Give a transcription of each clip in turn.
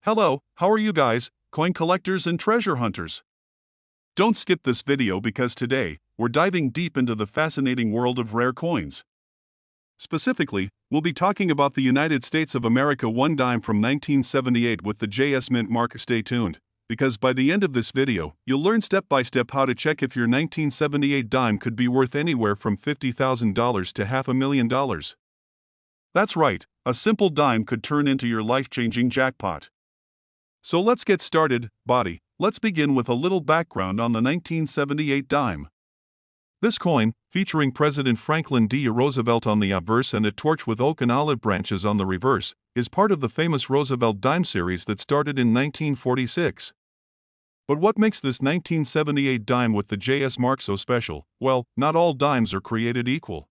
Hello, how are you guys, coin collectors and treasure hunters? Don't skip this video because today, we're diving deep into the fascinating world of rare coins. Specifically, we'll be talking about the United States of America 1 dime from 1978 with the JS Mintmark. Stay tuned, because by the end of this video, you'll learn step by step how to check if your 1978 dime could be worth anywhere from $50,000 to $500,000. That's right, a simple dime could turn into your life-changing jackpot. So let's get started, buddy. Let's begin with a little background on the 1978 dime. This coin, featuring President Franklin D. Roosevelt on the obverse and a torch with oak and olive branches on the reverse, is part of the famous Roosevelt dime series that started in 1946. But what makes this 1978 dime with the JS mark so special? Well, not all dimes are created equal.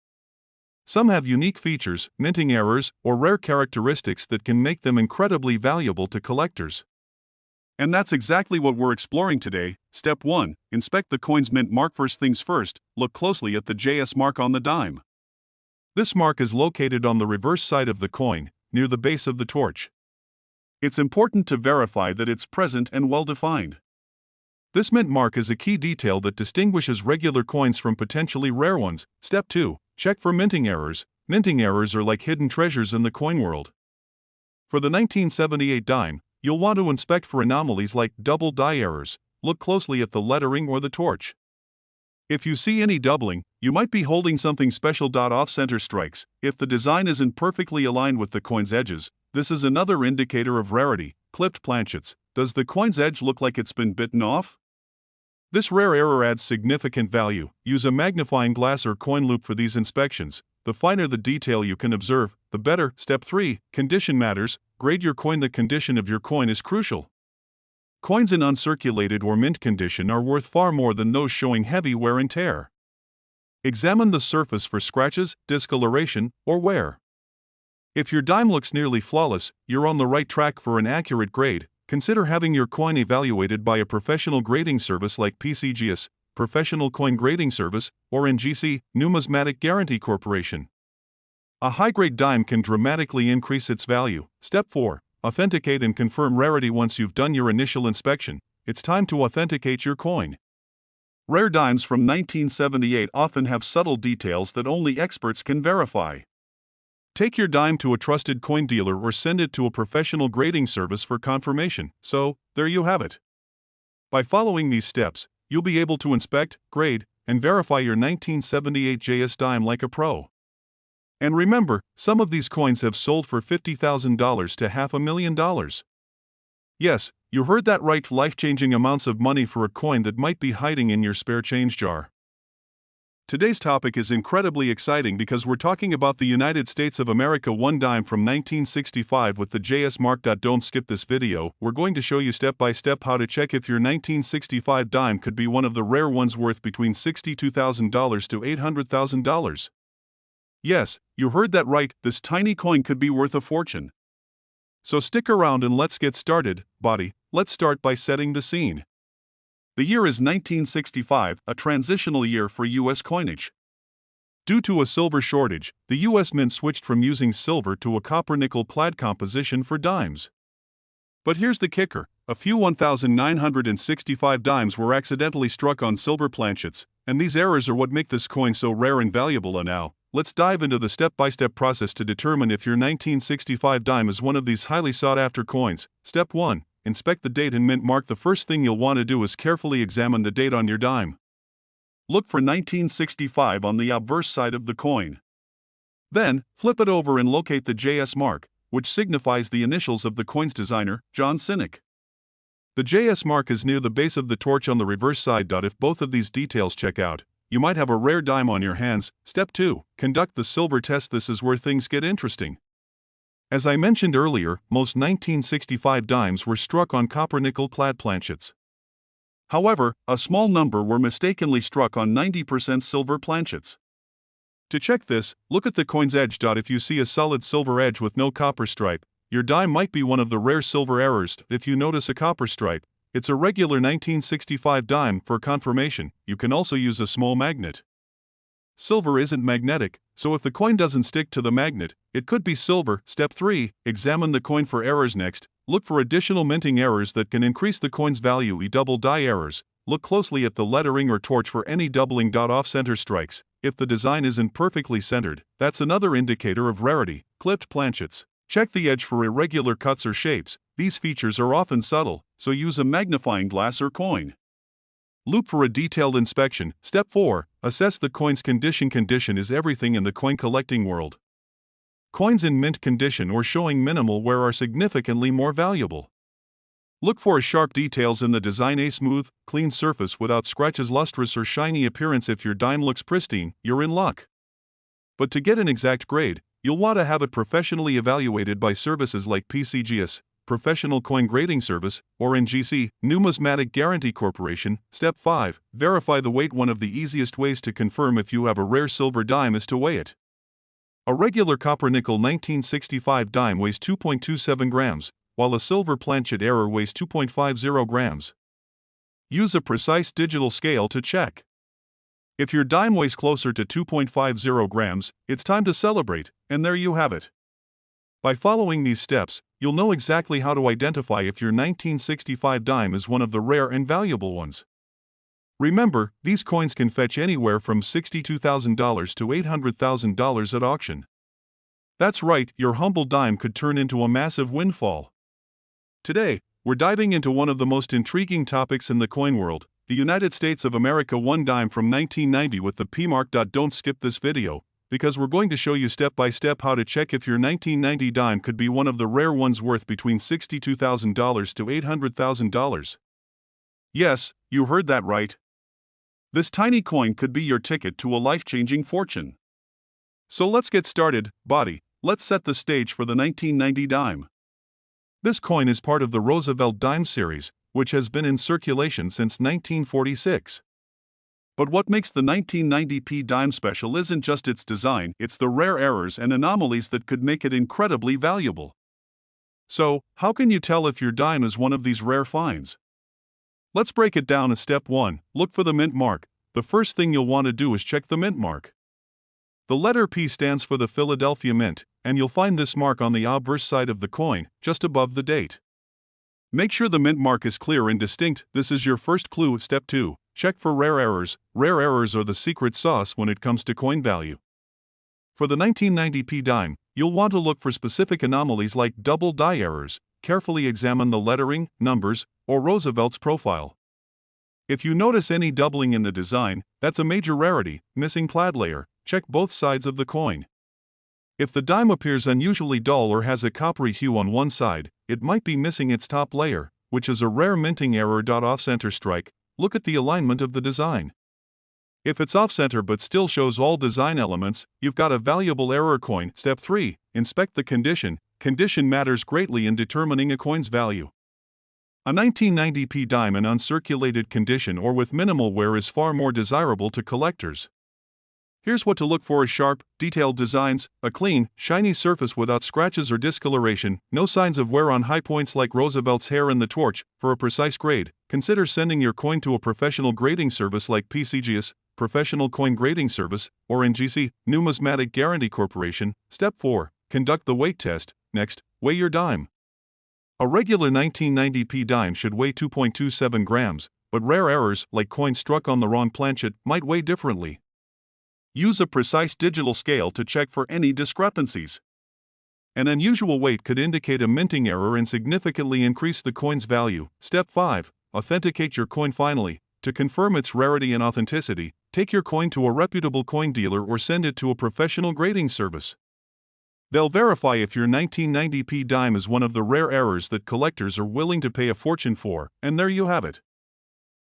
Some have unique features, minting errors, or rare characteristics that can make them incredibly valuable to collectors. And that's exactly what we're exploring today. Step 1. Inspect the coin's mint mark. First things first, look closely at the JS mark on the dime. This mark is located on the reverse side of the coin, near the base of the torch. It's important to verify that it's present and well-defined. This mint mark is a key detail that distinguishes regular coins from potentially rare ones. Step 2. Check for minting errors. Minting errors are like hidden treasures in the coin world. For the 1978 dime, you'll want to inspect for anomalies like double die errors. Look closely at the lettering or the torch. If you see any doubling, you might be holding something special. Off-center strikes. If the design isn't perfectly aligned with the coin's edges, this is another indicator of rarity. Clipped planchets. Does the coin's edge look like it's been bitten off? This rare error adds significant value. Use a magnifying glass or coin loop for these inspections. The finer the detail you can observe, the better. Step 3. Condition matters. Grade your coin. The condition of your coin is crucial. Coins in uncirculated or mint condition are worth far more than those showing heavy wear and tear. Examine the surface for scratches, discoloration, or wear. If your dime looks nearly flawless, you're on the right track for an accurate grade. Consider having your coin evaluated by a professional grading service like PCGS, Professional Coin Grading Service, or NGC, Numismatic Guarantee Corporation. A high-grade dime can dramatically increase its value. Step 4. Authenticate and confirm rarity. Once you've done your initial inspection, it's time to authenticate your coin. Rare dimes from 1978 often have subtle details that only experts can verify. Take your dime to a trusted coin dealer or send it to a professional grading service for confirmation. So, there you have it. By following these steps, you'll be able to inspect, grade, and verify your 1978 JS dime like a pro. And remember, some of these coins have sold for $50,000 to $500,000. Yes, you heard that right, life-changing amounts of money for a coin that might be hiding in your spare change jar. Today's topic is incredibly exciting because we're talking about the United States of America 1 dime from 1965 with the JS mark. Don't skip this video. We're going to show you step by step how to check if your 1965 dime could be one of the rare ones worth between $62,000 to $800,000. Yes, you heard that right, this tiny coin could be worth a fortune. So stick around and let's get started, buddy. Let's start by setting the scene. The year is 1965, a transitional year for U.S. coinage. Due to a silver shortage, the U.S. Mint switched from using silver to a copper-nickel Clad composition for dimes. But here's the kicker. A few 1,965 dimes were accidentally struck on silver planchets, and these errors are what make this coin so rare and valuable. And now, let's dive into the step-by-step process to determine if your 1965 dime is one of these highly sought-after coins. Step 1. Inspect the date and mint mark. The first thing you'll want to do is carefully examine the date on your dime. Look for 1965 on the obverse side of the coin. Then, flip it over and locate the JS mark, which signifies the initials of the coin's designer, John Sinek. The JS mark is near the base of the torch on the reverse side. If both of these details check out, you might have a rare dime on your hands. Step 2. Conduct the silver test. This is where things get interesting. As I mentioned earlier, most 1965 dimes were struck on copper-nickel Clad planchets. However, a small number were mistakenly struck on 90% silver planchets. To check this, look at the coin's edge. If you see a solid silver edge with no copper stripe, your dime might be one of the rare silver errors. If you notice a copper stripe, it's a regular 1965 dime. For confirmation, you can also use a small magnet. Silver isn't magnetic, so if the coin doesn't stick to the magnet, it could be silver. Step 3. Examine the coin for errors. Next, look for additional minting errors that can increase the coin's value. Double die errors. Look closely at the lettering or torch for any doubling. Off-center strikes. If the design isn't perfectly centered, that's another indicator of rarity. Clipped planchets. Check the edge for irregular cuts or shapes. These features are often subtle, so use a magnifying glass or coin loupe for a detailed inspection. Step 4. Assess the coin's condition. Condition is everything in the coin collecting world. Coins in mint condition or showing minimal wear are significantly more valuable. Look for sharp details in the design. A smooth, clean surface without scratches, lustrous or shiny appearance. If your dime looks pristine, you're in luck. But to get an exact grade, you'll want to have it professionally evaluated by services like PCGS, Professional Coin Grading Service, or NGC, Numismatic Guarantee Corporation. Step 5. Verify the weight. One of the easiest ways to confirm if you have a rare silver dime is to weigh it. A regular copper-nickel 1965 dime weighs 2.27 grams, while a silver planchet error weighs 2.50 grams. Use a precise digital scale to check. If your dime weighs closer to 2.50 grams, it's time to celebrate, and there you have it. By following these steps, you'll know exactly how to identify if your 1965 dime is one of the rare and valuable ones. Remember, these coins can fetch anywhere from $62,000 to $800,000 at auction. That's right, your humble dime could turn into a massive windfall. Today, we're diving into one of the most intriguing topics in the coin world, the United States of America one dime from 1990 with the P-mark. Don't skip this video, because we're going to show you step by step how to check if your 1990 dime could be one of the rare ones worth between $62,000 to $800,000. Yes, you heard that right. This tiny coin could be your ticket to a life-changing fortune. So let's get started. Body, let's set the stage for the 1990 dime. This coin is part of the Roosevelt dime series, which has been in circulation since 1946. But what makes the 1990p dime special isn't just its design, it's the rare errors and anomalies that could make it incredibly valuable. So, how can you tell if your dime is one of these rare finds? Let's break it down. Step 1. Look for the mint mark. The first thing you'll want to do is check the mint mark. The letter P stands for the Philadelphia Mint, and you'll find this mark on the obverse side of the coin, just above the date. Make sure the mint mark is clear and distinct. This is your first clue. Step 2. Check for rare errors. Rare errors are the secret sauce when it comes to coin value. For the 1990p dime, you'll want to look for specific anomalies like double die errors. Carefully examine the lettering, numbers, or Roosevelt's profile. If you notice any doubling in the design, that's a major rarity. Missing clad layer. Check both sides of the coin. If the dime appears unusually dull or has a coppery hue on one side, it might be missing its top layer, which is a rare minting error. Off-center strike. Look at the alignment of the design. If it's off-center but still shows all design elements, you've got a valuable error coin. Step 3. Inspect the condition. Condition matters greatly in determining a coin's value. A 1990p dime in uncirculated condition or with minimal wear is far more desirable to collectors. Here's what to look for: sharp, detailed designs, a clean, shiny surface without scratches or discoloration, no signs of wear on high points like Roosevelt's hair in the torch. For a precise grade, consider sending your coin to a professional grading service like PCGS, Professional Coin Grading Service, or NGC, Numismatic Guarantee Corporation. Step 4. Conduct the weight test. Next, weigh your dime. A regular 1990p dime should weigh 2.27 grams, but rare errors, like coins struck on the wrong planchet, might weigh differently. Use a precise digital scale to check for any discrepancies. An unusual weight could indicate a minting error and significantly increase the coin's value. Step 5. Authenticate your coin. Finally, to confirm its rarity and authenticity, take your coin to a reputable coin dealer or send it to a professional grading service. They'll verify if your 1990p dime is one of the rare errors that collectors are willing to pay a fortune for, and there you have it.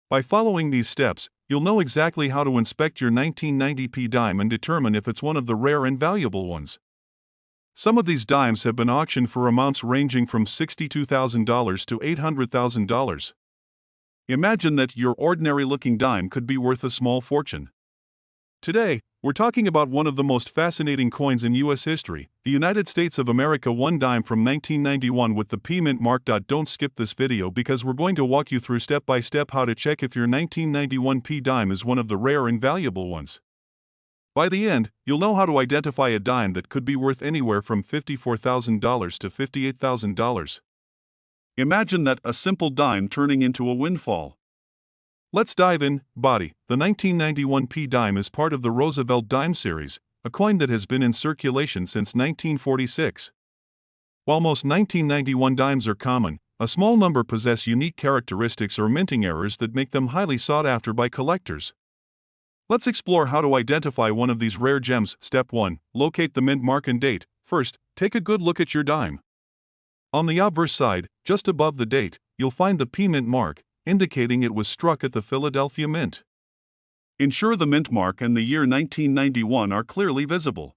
By following these steps, you'll know exactly how to inspect your 1990p dime and determine if it's one of the rare and valuable ones. Some of these dimes have been auctioned for amounts ranging from $62,000 to $800,000. Imagine that your ordinary-looking dime could be worth a small fortune. Today, we're talking about one of the most fascinating coins in U.S. history, the United States of America one dime from 1991 with the P Mintmark. Don't skip this video because we're going to walk you through step by step how to check if your 1991p dime is one of the rare and valuable ones. By the end, you'll know how to identify a dime that could be worth anywhere from $54,000 to $58,000. Imagine that, a simple dime turning into a windfall. Let's dive in. Body. The 1991 P dime is part of the Roosevelt dime series, a coin that has been in circulation since 1946. While most 1991 dimes are common, a small number possess unique characteristics or minting errors that make them highly sought after by collectors. Let's explore how to identify one of these rare gems. Step 1. Locate the mint mark and date. First, take a good look at your dime. On the obverse side, just above the date, you'll find the P mint mark, indicating it was struck at the Philadelphia Mint. Ensure the mint mark and the year 1991 are clearly visible.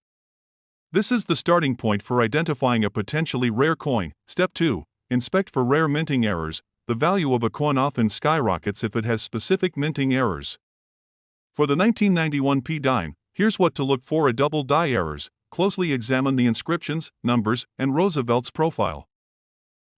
This is the starting point for identifying a potentially rare coin. Step 2. Inspect for rare minting errors. The value of a coin often skyrockets if it has specific minting errors. For the 1991 P dime, here's what to look for: double die errors. Closely examine the inscriptions, numbers, and Roosevelt's profile.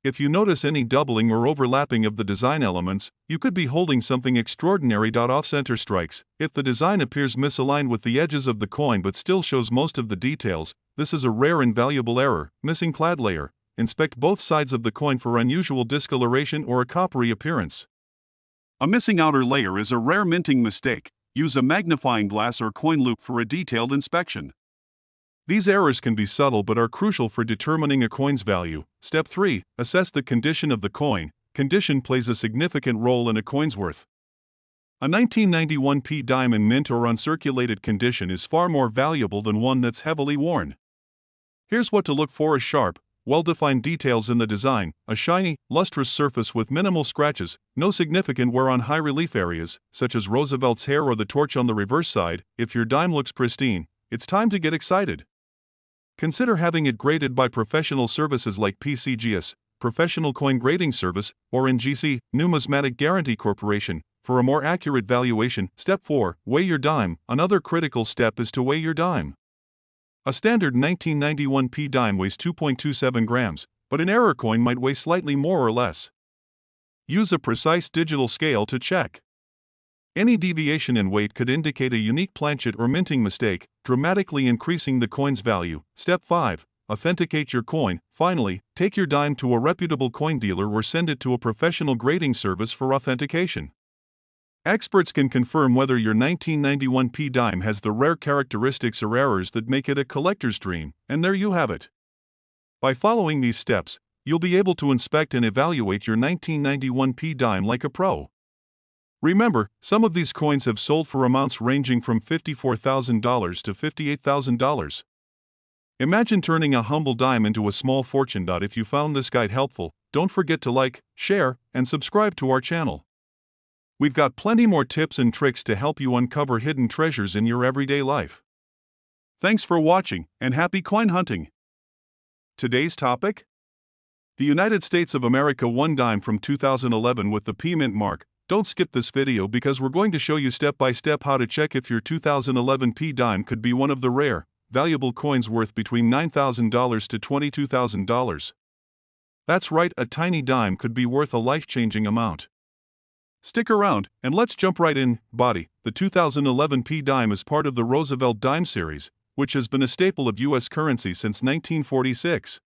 If you notice any doubling or overlapping of the design elements, you could be holding something extraordinary. Off-center strikes. If the design appears misaligned with the edges of the coin but still shows most of the details, this is a rare and valuable error. Missing clad layer. Inspect both sides of the coin for unusual discoloration or a coppery appearance. A missing outer layer is a rare minting mistake. Use a magnifying glass or coin loupe for a detailed inspection. These errors can be subtle but are crucial for determining a coin's value. Step 3. Assess the condition of the coin. Condition plays a significant role in a coin's worth. A 1991 P dime in mint or uncirculated condition is far more valuable than one that's heavily worn. Here's what to look for: a sharp, well-defined details in the design, a shiny, lustrous surface with minimal scratches, no significant wear on high-relief areas, such as Roosevelt's hair or the torch on the reverse side. If your dime looks pristine, it's time to get excited. Consider having it graded by professional services like PCGS, Professional Coin Grading Service, or NGC, Numismatic Guarantee Corporation, for a more accurate valuation. Step 4. Weigh your dime. Another critical step is to weigh your dime. A standard 1991 P dime weighs 2.27 grams, but an error coin might weigh slightly more or less. Use a precise digital scale to check. Any deviation in weight could indicate a unique planchet or minting mistake, dramatically increasing the coin's value. Step 5. Authenticate your coin. Finally, take your dime to a reputable coin dealer or send it to a professional grading service for authentication. Experts can confirm whether your 1991 P dime has the rare characteristics or errors that make it a collector's dream, and there you have it. By following these steps, you'll be able to inspect and evaluate your 1991 P dime like a pro. Remember, some of these coins have sold for amounts ranging from $54,000 to $58,000. Imagine turning a humble dime into a small fortune. If you found this guide helpful, don't forget to like, share, and subscribe to our channel. We've got plenty more tips and tricks to help you uncover hidden treasures in your everyday life. Thanks for watching, and happy coin hunting! Today's topic? The United States of America 1 dime from 2011 with the P mint mark. Don't skip this video because we're going to show you step by step how to check if your 2011 P dime could be one of the rare, valuable coins worth between $9,000 to $22,000. That's right, a tiny dime could be worth a life-changing amount. Stick around, and let's jump right in. Body. The 2011 P dime is part of the Roosevelt dime series, which has been a staple of U.S. currency since 1946.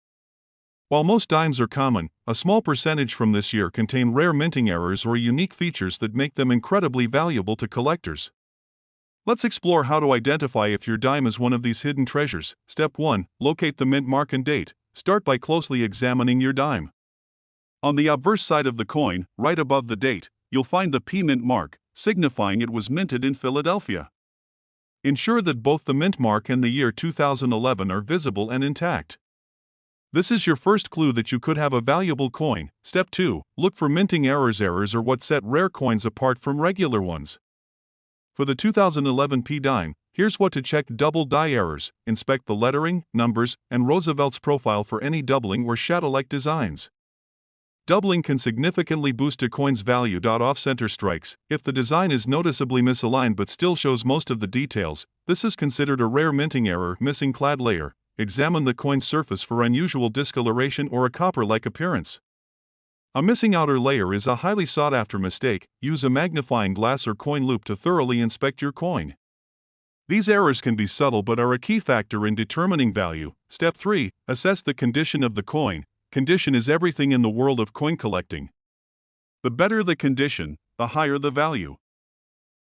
While most dimes are common, a small percentage from this year contain rare minting errors or unique features that make them incredibly valuable to collectors. Let's explore how to identify if your dime is one of these hidden treasures. Step 1. Locate the mint mark and date. Start by closely examining your dime. On the obverse side of the coin, right above the date, you'll find the P mint mark, signifying it was minted in Philadelphia. Ensure that both the mint mark and the year 2011 are visible and intact. This is your first clue that you could have a valuable coin. Step 2. Look for minting errors. Errors are what set rare coins apart from regular ones. For the 2011 P dime, here's what to check: double die errors. Inspect the lettering, numbers, and Roosevelt's profile for any doubling or shadow-like designs. Doubling can significantly boost a coin's value. Off-center strikes. If the design is noticeably misaligned but still shows most of the details, this is considered a rare minting error. Missing clad layer. Examine the coin's surface for unusual discoloration or a copper-like appearance. A missing outer layer is a highly sought-after mistake. Use a magnifying glass or coin loupe to thoroughly inspect your coin. These errors can be subtle but are a key factor in determining value. Step 3. Assess the condition of the coin. condition is everything in the world of coin collecting. The better the condition, the higher the value.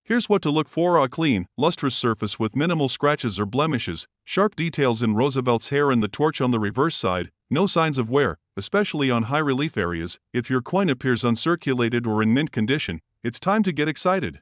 Here's what to look for: a clean, lustrous surface with minimal scratches or blemishes, sharp details in Roosevelt's hair and the torch on the reverse side, no signs of wear, especially on high-relief areas. If your coin appears uncirculated or in mint condition, it's time to get excited.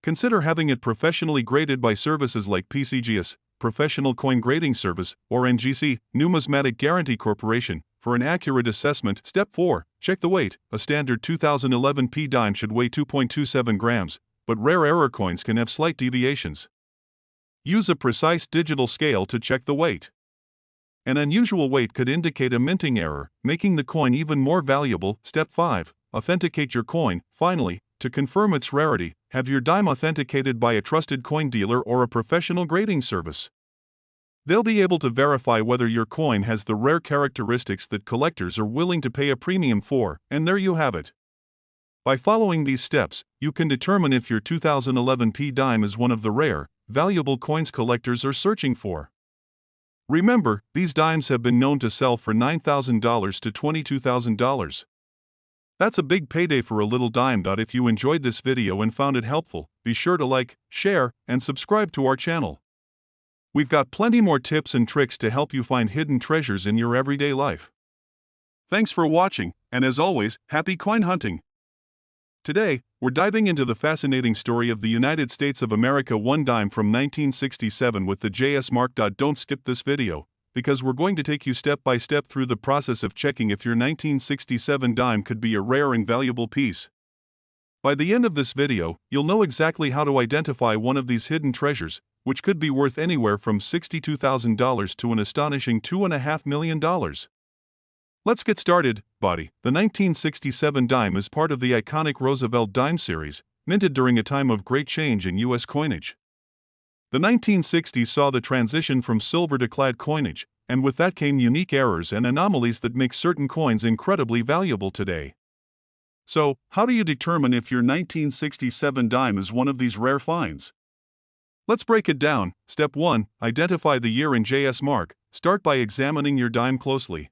Consider having it professionally graded by services like PCGS, Professional Coin Grading Service, or NGC, Numismatic Guarantee Corporation, for an accurate assessment. Step 4. Check the weight. A standard 2011 P dime should weigh 2.27 grams, but rare error coins can have slight deviations. Use a precise digital scale to check the weight. An unusual weight could indicate a minting error, making the coin even more valuable. Step 5. Authenticate your coin. Finally, to confirm its rarity, have your dime authenticated by a trusted coin dealer or a professional grading service. They'll be able to verify whether your coin has the rare characteristics that collectors are willing to pay a premium for, and there you have it. By following these steps, you can determine if your 2011 P dime is one of the rare, valuable coins collectors are searching for. Remember, these dimes have been known to sell for $9,000 to $22,000. That's a big payday for a little dime. If you enjoyed this video and found it helpful, be sure to like, share, and subscribe to our channel. We've got plenty more tips and tricks to help you find hidden treasures in your everyday life. Thanks for watching, and as always, happy coin hunting! Today, we're diving into the fascinating story of the United States of America one dime from 1967 with the JS mark. Don't skip this video, because we're going to take you step by step through the process of checking if your 1967 dime could be a rare and valuable piece. By the end of this video, you'll know exactly how to identify one of these hidden treasures, which could be worth anywhere from $62,000 to an astonishing $2.5 million. Let's get started. Body. The 1967 dime is part of the iconic Roosevelt dime series, minted during a time of great change in U.S. coinage. The 1960s saw the transition from silver to clad coinage, and with that came unique errors and anomalies that make certain coins incredibly valuable today. So, how do you determine if your 1967 dime is one of these rare finds? Let's break it down. Step 1. Identify the year and JS mark. Start by examining your dime closely.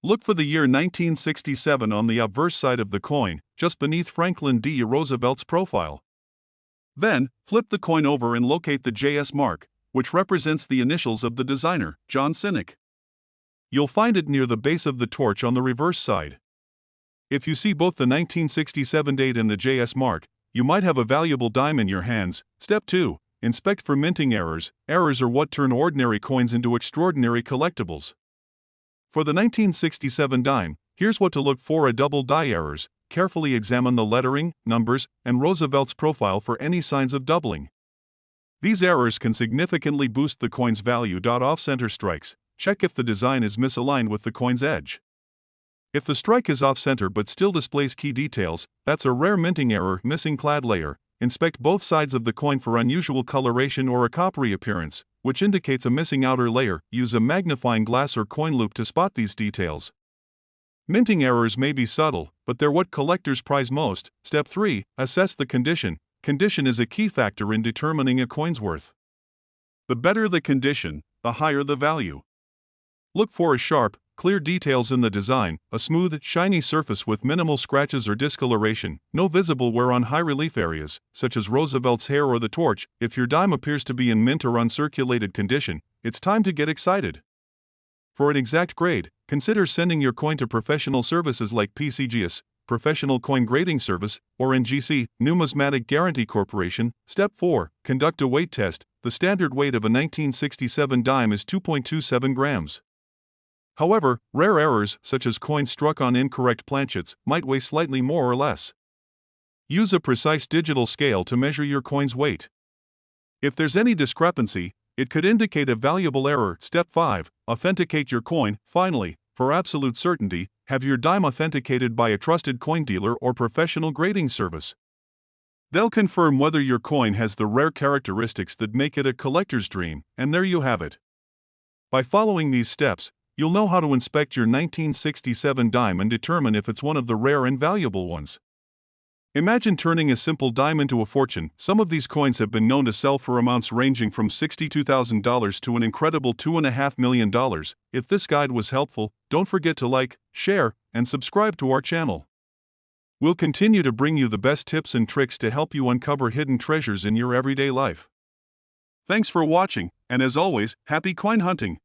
Look for the year 1967 on the obverse side of the coin, just beneath Franklin D. Roosevelt's profile. Then, flip the coin over and locate the JS mark, which represents the initials of the designer, John Sinek. You'll find it near the base of the torch on the reverse side. If you see both the 1967 date and the JS mark, you might have a valuable dime in your hands. Step 2. Inspect for minting errors. Errors are what turn ordinary coins into extraordinary collectibles. For the 1967 dime, here's what to look for: a double die errors. Carefully examine the lettering, numbers, and Roosevelt's profile for any signs of doubling. These errors can significantly boost the coin's value. Off-center strikes. Check if the design is misaligned with the coin's edge. If the strike is off-center but still displays key details, that's a rare minting error. Missing clad layer. Inspect both sides of the coin for unusual coloration or a coppery appearance, which indicates a missing outer layer. Use a magnifying glass or coin loop to spot these details. Minting errors may be subtle, but they're what collectors prize most. Step 3. Assess the condition. Condition is a key factor in determining a coin's worth. The better the condition, the higher the value. Look for a sharp, clear details in the design, a smooth, shiny surface with minimal scratches or discoloration, no visible wear on high-relief areas, such as Roosevelt's hair or the torch. If your dime appears to be in mint or uncirculated condition, it's time to get excited. For an exact grade, consider sending your coin to professional services like PCGS, Professional Coin Grading Service, or NGC, Numismatic Guarantee Corporation. Step 4. Conduct a weight test. The standard weight of a 1967 dime is 2.27 grams. However, rare errors, such as coins struck on incorrect planchets, might weigh slightly more or less. Use a precise digital scale to measure your coin's weight. If there's any discrepancy, it could indicate a valuable error. Step 5. Authenticate your coin. Finally, for absolute certainty, have your dime authenticated by a trusted coin dealer or professional grading service. They'll confirm whether your coin has the rare characteristics that make it a collector's dream, and there you have it. By following these steps, you'll know how to inspect your 1967 dime and determine if it's one of the rare and valuable ones. Imagine turning a simple dime into a fortune. Some of these coins have been known to sell for amounts ranging from $62,000 to an incredible $2.5 million. If this guide was helpful, don't forget to like, share, and subscribe to our channel. We'll continue to bring you the best tips and tricks to help you uncover hidden treasures in your everyday life. Thanks for watching, and as always, happy coin hunting!